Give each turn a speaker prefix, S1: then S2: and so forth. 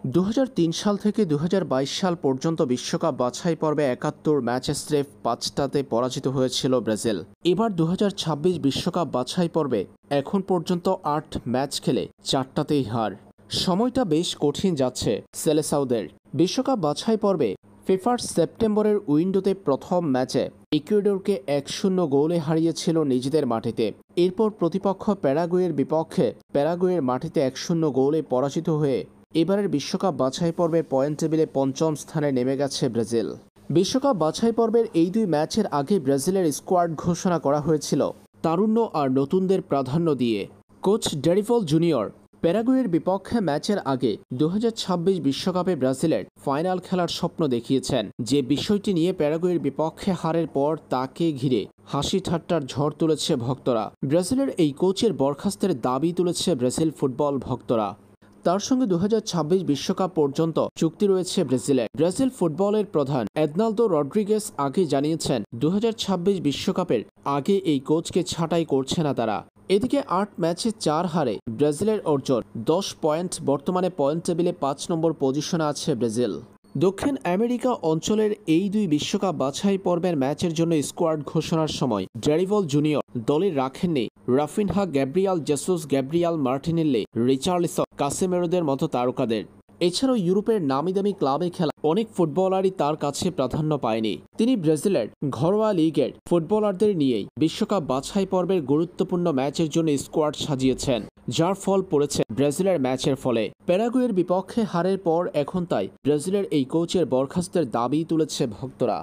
S1: ২০০৩ সাল থেকে ২০২২ সাল পর্যন্ত বিশ্বকাপ বাছাই পর্বে ৭১ ম্যাচে স্রেফ ৫টাতে পরাজিত হয়েছিল ব্রাজিল। এবার ২০২৬ বিশ্বকাপ বাছাই পর্বে এখন পর্যন্ত ৮ ম্যাচ খেলে ৪টাতেই হার। সময়টা বেশ কঠিন যাচ্ছে সেলেসাওদের। বিশ্বকাপ বাছাই পর্বে ফিফার সেপ্টেম্বরের উইন্ডোতে প্রথম ম্যাচে ইকুয়েডরকে ১-০ গোলে হারিয়েছিল নিজেদের মাটিতে। এরপর প্রতিপক্ষ প্যারাগুয়ের বিপক্ষে প্যারাগুয়ের মাটিতে ১-০ গোলে পরাজিত হয়ে এবারের বিশ্বকাপ বাছাই পর্বের পয়েন্ট টেবিলে পঞ্চম স্থানে নেমে গেছে ব্রাজিল। বিশ্বকাপ বাছাই পর্বের এই দুই ম্যাচের আগে ব্রাজিলের স্কোয়াড ঘোষণা করা হয়েছিল তারুণ্য আর নতুনদের প্রাধান্য দিয়ে। কোচ ডেরিভল জুনিয়র প্যারাগুয়ের বিপক্ষে ম্যাচের আগে ২০২৬ বিশ্বকাপে ব্রাজিলের ফাইনাল খেলার স্বপ্ন দেখিয়েছেন। যে বিষয়টি নিয়ে প্যারাগুয়ের বিপক্ষে হারের পর তাকে ঘিরে হাসি ঠাট্টার ঝড় তুলেছে ভক্তরা। ব্রাজিলের এই কোচের বরখাস্তের দাবি তুলেছে ব্রাজিল ফুটবল ভক্তরা। তার সঙ্গে ২০২৬ বিশ্বকাপ পর্যন্ত চুক্তি রয়েছে ব্রাজিলের। ব্রাজিল ফুটবলের প্রধান এদনালদো রড্রিগেস আগে জানিয়েছেন ২০২৬ বিশ্বকাপের আগে এই কোচকে ছাঁটাই করছে না তারা। এদিকে ৮ ম্যাচে ৪ হারে ব্রাজিলের অর্জন ১০ পয়েন্ট। বর্তমানে পয়েন্ট টেবিলে ৫ নম্বর পজিশনে আছে ব্রাজিল। দক্ষিণ আমেরিকা অঞ্চলের এই দুই বিশ্বকাপ বাছাই পর্বের ম্যাচের জন্য স্কোয়াড ঘোষণার সময় ডেরিভল জুনিয়র দলে রাখেননি Raphinha, Gabriel Jesus, Gabriel Martinelli, Richarlison, কাসেমেরোদের মতো তারকাদের। এছাড়াও ইউরোপের নামিদামি ক্লাবে খেলা অনেক ফুটবলারই তার কাছে প্রাধান্য পায়নি। তিনি ব্রাজিলের ঘরোয়া লিগের ফুটবলারদের নিয়েই বিশ্বকাপ বাছাই পর্বের গুরুত্বপূর্ণ ম্যাচের জন্য স্কোয়াড সাজিয়েছেন, যার ফল পড়েছে ব্রাজিলের ম্যাচের ফলে। প্যারাগুয়ের বিপক্ষে হারের পর এখন তাই ব্রাজিলের এই কোচের বরখাস্তের দাবি তুলেছে ভক্তরা।